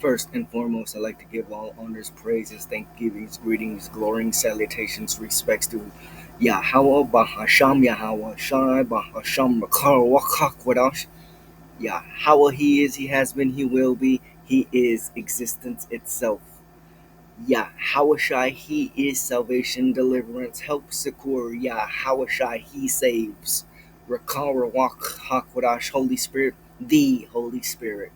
First and foremost, I'd like to give all honors, praises, thanksgivings, greetings, glorying, salutations, respects to Yahweh, Bahasham, Yahweh, Shai, Bahasham, Makar, Wakakwadash. Yahweh, He is, He has been, He will be, He is existence itself. yaHaWaH, He is salvation, deliverance, help, succor. yaHaWaH, He saves. Rakar, Wakakwadash, Holy Spirit, the Holy Spirit.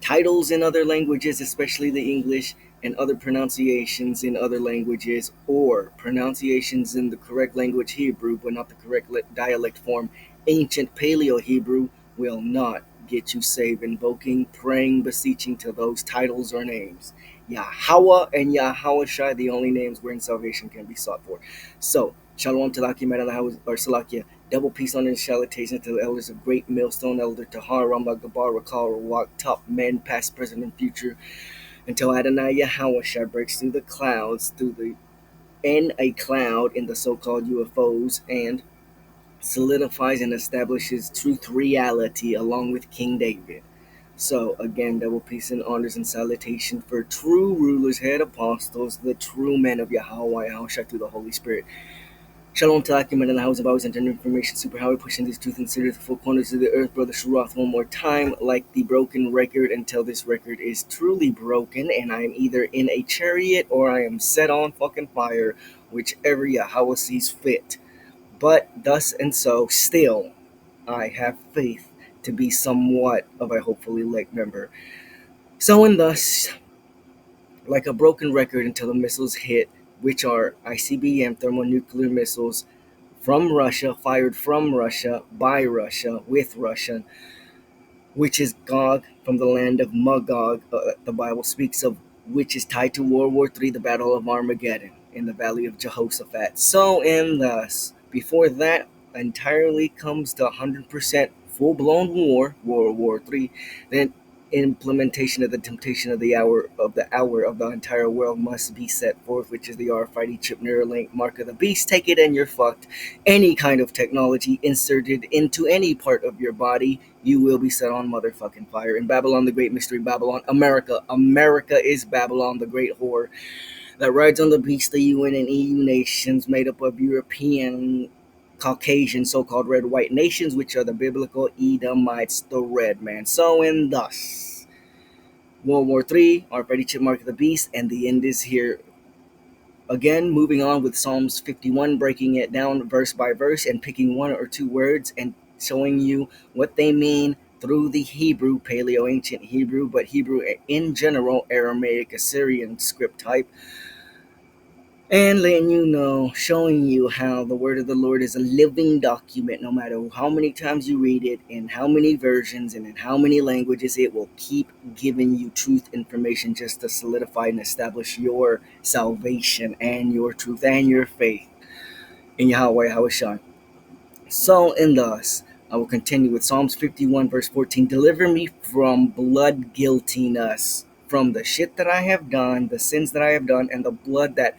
Titles in other languages, especially the English, and other pronunciations in other languages, or pronunciations in the correct language Hebrew, but not the correct dialect form ancient Paleo Hebrew, will not get you saved. Invoking, praying, beseeching to those titles or names. Yahweh and yaHaWaH, the only names wherein salvation can be sought for. So, Shalom Talaki Madalaha or Salakia. Double peace, honor, and salutation to the elders of Great Millstone, Elder Tahar, Ramba, Gabar, Rakal, Rawak, top men, past, present, and future, until Adonai yaHaWaH breaks through the clouds, in a cloud in the so-called UFOs, and solidifies and establishes truth reality along with King David. So, again, double peace and honors and salutation for true rulers, head apostles, the true men of Yahweh, Yahushua through the Holy Spirit. Shalom to Akim and the house of always entering information superhighway, pushing this truth and consider the four corners of the earth, brother Shurath, one more time, like the broken record, until this record is truly broken, and I am either in a chariot or I am set on fucking fire, whichever Yahweh sees fit. But thus and so, still, I have faith to be somewhat of a hopefully elect member. So and thus, like a broken record until the missiles hit, which are ICBM thermonuclear missiles from Russia, fired from Russia, by Russia, with Russia, which is Gog from the land of Magog. The Bible speaks of, which is tied to World War III, the Battle of Armageddon in the Valley of Jehoshaphat. So, and thus, before that entirely comes to 100% full-blown war, World War III, then implementation of the temptation of the entire world must be set forth, which is the RFID chip Neuralink mark of the beast. Take it and you're fucked. Any kind of technology inserted into any part of your body, you will be set on motherfucking fire. In Babylon the Great Mystery, Babylon, America is Babylon the Great Whore that rides on the beast, the UN and EU nations made up of European, Caucasian, so-called red white nations, which are the biblical Edomites, the red man. So and thus, World War III, already chip mark of the beast, and the end is here. Again, moving on with Psalms 51, breaking it down verse by verse and picking one or two words and showing you what they mean through the Hebrew, Paleo Ancient Hebrew, but Hebrew in general, Aramaic, Assyrian script type, and letting you know, showing you how the word of the Lord is a living document. No matter how many times you read it, in how many versions, and in how many languages, it will keep giving you truth information just to solidify and establish your salvation and your truth and your faith in Yahweh, Yahushua. So, and thus, I will continue with Psalms 51, verse 14. Deliver me from blood guiltiness, from the shit that I have done, the sins that I have done, and the blood that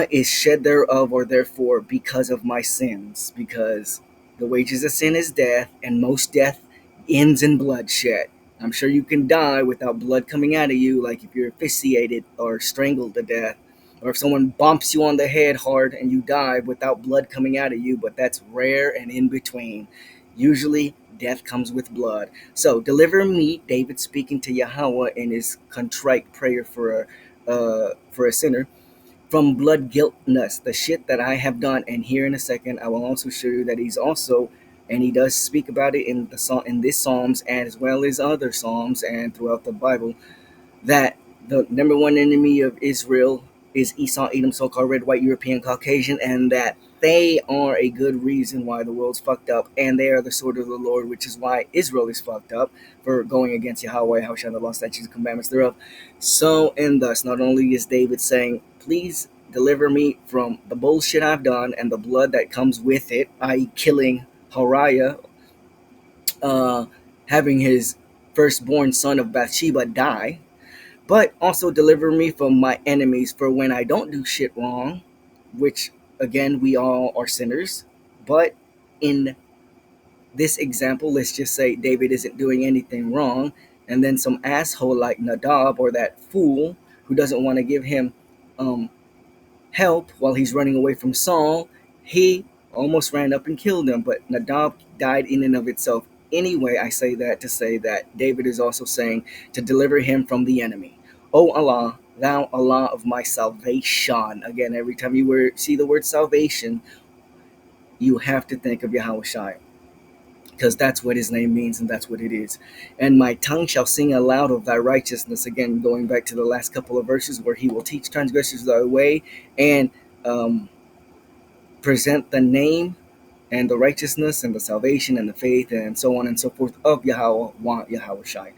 is shed thereof or therefore because of my sins, because the wages of sin is death, and most death ends in bloodshed. I'm sure you can die without blood coming out of you, like if you're asphyxiated or strangled to death, or if someone bumps you on the head hard and you die without blood coming out of you, but that's rare and in between. Usually death comes with blood. So deliver me, David speaking to Yahweh in his contrite prayer for a sinner, from blood guiltness, the shit that I have done. And here in a second, I will also show you that he's also, and he does speak about it in this Psalms, and as well as other Psalms and throughout the Bible, that the number one enemy of Israel is Esau, Edom, so-called red, white, European, Caucasian, and that they are a good reason why the world's fucked up, and they are the sword of the Lord, which is why Israel is fucked up for going against Yahweh, Yahushua, the law, statutes, and commandments thereof. So, and thus, not only is David saying, please deliver me from the bullshit I've done and the blood that comes with it, i.e. killing Uriah, having his firstborn son of Bathsheba die, but also deliver me from my enemies, for when I don't do shit wrong, which again, we all are sinners, but in this example, let's just say David isn't doing anything wrong. And then some asshole like Nadab, or that fool who doesn't want to give him help while he's running away from Saul, he almost ran up and killed him, but Nadab died in and of itself. Anyway, I say that to say that David is also saying to deliver him from the enemy. O Allah, thou Allah of my salvation. Again, every time you see the word salvation, you have to think of yaHaWaH, because that's what his name means and that's what it is. And my tongue shall sing aloud of thy righteousness. Again, going back to the last couple of verses where he will teach transgressors thy way and present the name and the righteousness and the salvation and the faith and so on and so forth of yaHaWaH.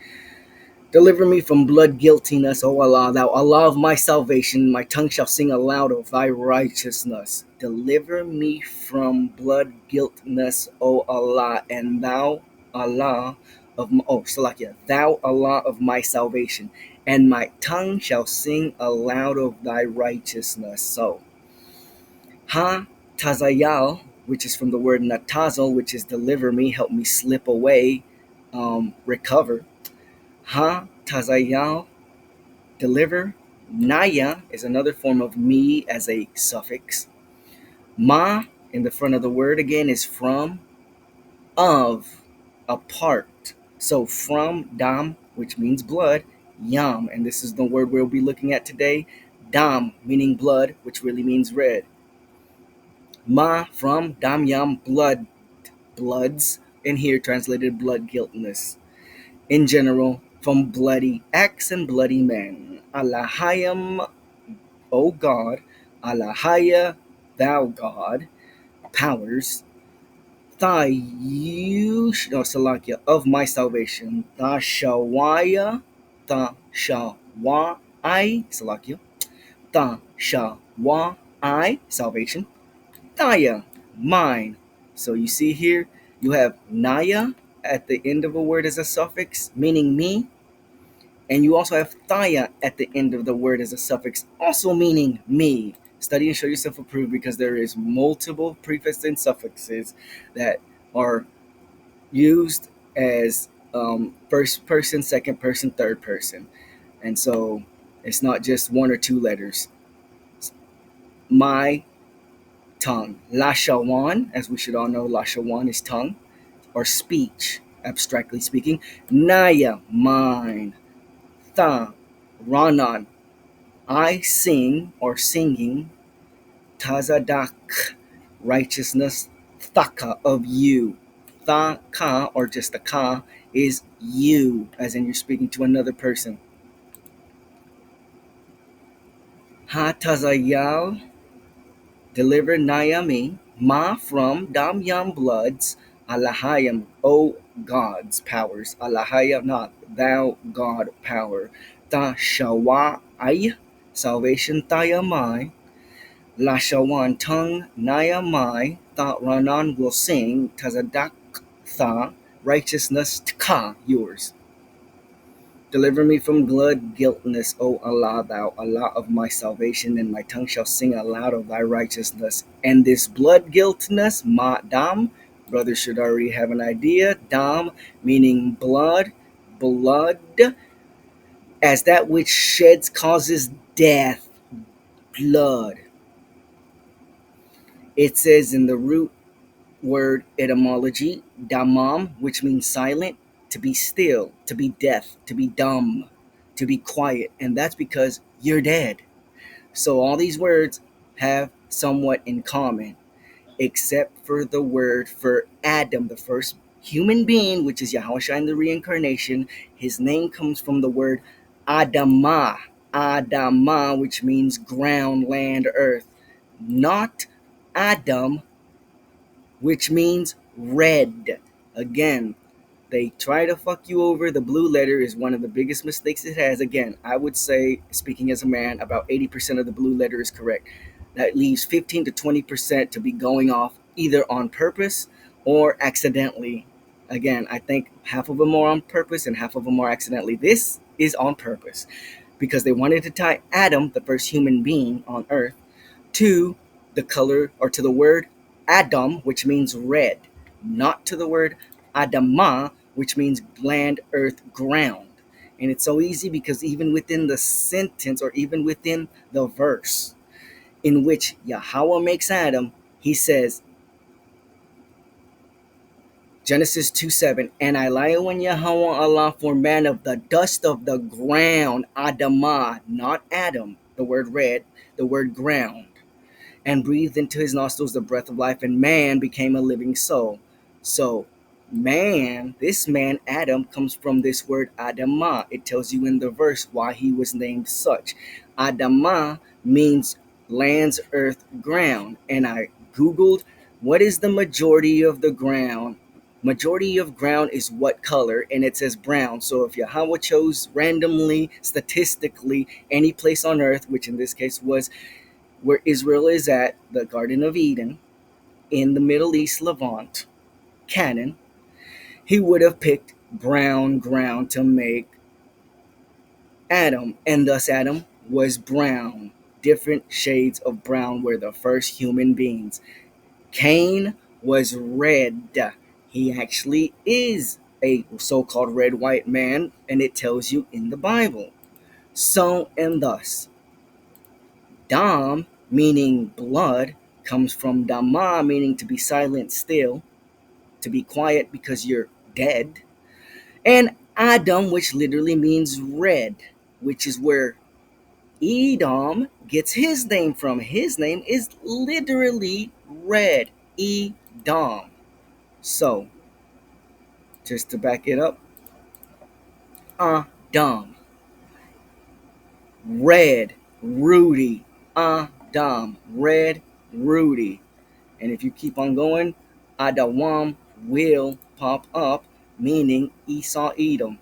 Deliver me from blood guiltiness, O Allah, thou Allah of my salvation. My tongue shall sing aloud of thy righteousness. Deliver me from blood guiltiness, O Allah, and thou Allah of thou Allah of my salvation, and my tongue shall sing aloud of thy righteousness. So, tazayal, which is from the word natazel, which is deliver me, help me slip away, recover. Tazayal, deliver. Naya is another form of me as a suffix. Ma in the front of the word again is from, of, apart. So from dam, which means blood, yam, and this is the word we'll be looking at today. Dam meaning blood, which really means red. Ma from dam yam, blood, bloods, in here translated blood guiltiness. In general, from bloody acts and bloody men. AhLaHaYaM, O God, AhLaHaYa, thou God, powers, of my salvation, yaHaWaH, yaHaWaH, salvation, Naya, mine. So you see here, you have Naya at the end of a word as a suffix, meaning me. And you also have Thaya at the end of the word as a suffix, also meaning me. Study and show yourself approved, because there is multiple prefixes and suffixes that are used as first person, second person, third person. And so it's not just one or two letters. My tongue. Lashawan, as we should all know, Lashawan is tongue or speech, abstractly speaking. Naya, mine. Tha, Ranan, I sing or singing. Tazadak, righteousness. Thaka, of you. Thaka, or just the ka, is you, as in you're speaking to another person. Tazayal, deliver Nayami, ma from dam yam bloods, AhLaHaYaM, O God's powers, AhLaHaYaM, not thou God power, Shawai, salvation, Tayamai, Lashawan, tongue, Nayamai, Ranan will sing, Tazadak, Tha, righteousness, Tka, yours. Deliver me from blood guiltiness, O Allah, thou Allah of my salvation, and my tongue shall sing aloud of thy righteousness. And this blood guiltiness, ma dam, brothers should already have an idea. Dam meaning blood, as that which sheds causes death, blood. It says in the root word etymology, damam, which means silent, to be still, to be deaf, to be dumb, to be quiet. And that's because you're dead. So all these words have somewhat in common, except for the word for Adam, the first human being, which is yaHaWaH in the reincarnation. His name comes from the word ʼădâmâh, which means ground, land, earth. Not Adam, which means red. Again, they try to fuck you over. The blue letter is one of the biggest mistakes it has. Again, I would say, speaking as a man, about 80% of the blue letter is correct. That leaves 15 to 20% to be going off either on purpose or accidentally. Again, I think half of them are on purpose and half of them are accidentally. This is on purpose because they wanted to tie Adam, the first human being on earth, to the color or to the word ʼedom, which means red, not to the word ʼădâmâh, which means land, earth, ground. And it's so easy because even within the sentence or even within the verse in which Yahweh makes Adam, he says, Genesis 2:7, and AhLaHaYaM and yaHaWaH formed man of the dust of the ground, ad-aw-maw, not Adam, the word red, the word ground, and breathed into his nostrils the breath of life, and man became a living soul. So, man, this man, Adam, comes from this word ad-aw-maw. It tells you in the verse why he was named such. Ad-aw-maw means lands, earth, ground. And I Googled, what is the majority of the ground? Majority of ground is what color? And it says brown. So if Yahweh chose randomly, statistically, any place on earth, which in this case was where Israel is at, the Garden of Eden, in the Middle East, Levant, Canaan, he would have picked brown ground to make Adam, and thus Adam was brown. Different shades of brown were the first human beings. Cain was red. He actually is a so-called red white man, and it tells you in the Bible. So and thus, Dom, meaning blood, comes from Dama, meaning to be silent still, to be quiet because you're dead, and Adam, which literally means red, which is where ʼEdom gets his name from. His name is literally red, ʼEdôm. So, just to back it up, Adam, red, Rudy, Adam, red, Rudy. And if you keep on going, ad-aw-maw will pop up, meaning Esau, Edom.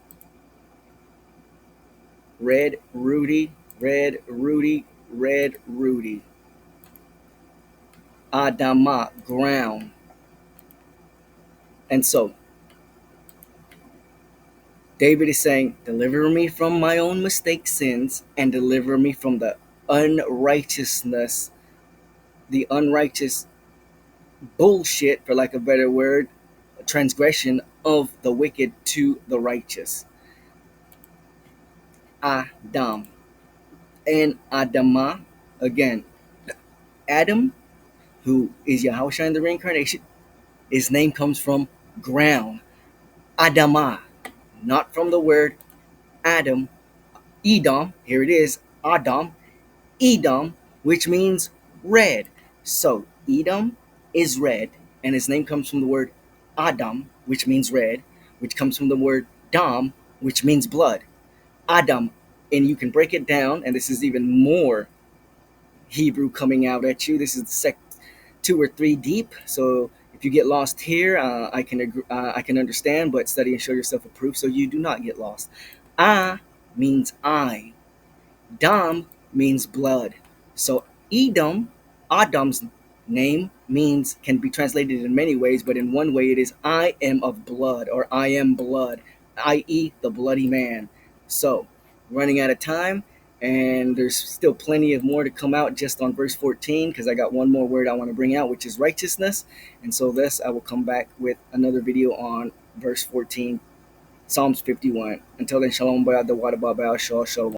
Red, Rudy, red, Rudy, red, Rudy. ad-aw-maw, ground. And so, David is saying, deliver me from my own mistake sins and deliver me from the unrighteousness, the unrighteous bullshit, for lack of a better word, transgression of the wicked to the righteous. Adam. And ad-aw-maw, again, Adam, who is Yahushua in the reincarnation, his name comes from ground. ad-aw-maw, not from the word Adam, Edom, here it is, Adam, Edom, which means red. So Edom is red, and his name comes from the word Adam, which means red, which comes from the word Dom, which means blood. Adam, and you can break it down, and this is even more Hebrew coming out at you. This is sect 2 or 3 deep, so if you get lost here, I can understand, but study and show yourself approved so you do not get lost. Means I. Dom means blood. So Edom, Adam's name, means can be translated in many ways, but in one way it is I am of blood, or I am blood, i.e. the bloody man. So, running out of time, and there's still plenty of more to come out just on verse 14, because I got one more word I want to bring out, which is righteousness. And so this, I will come back with another video on verse 14, Psalms 51. Until then, shalom, shalom.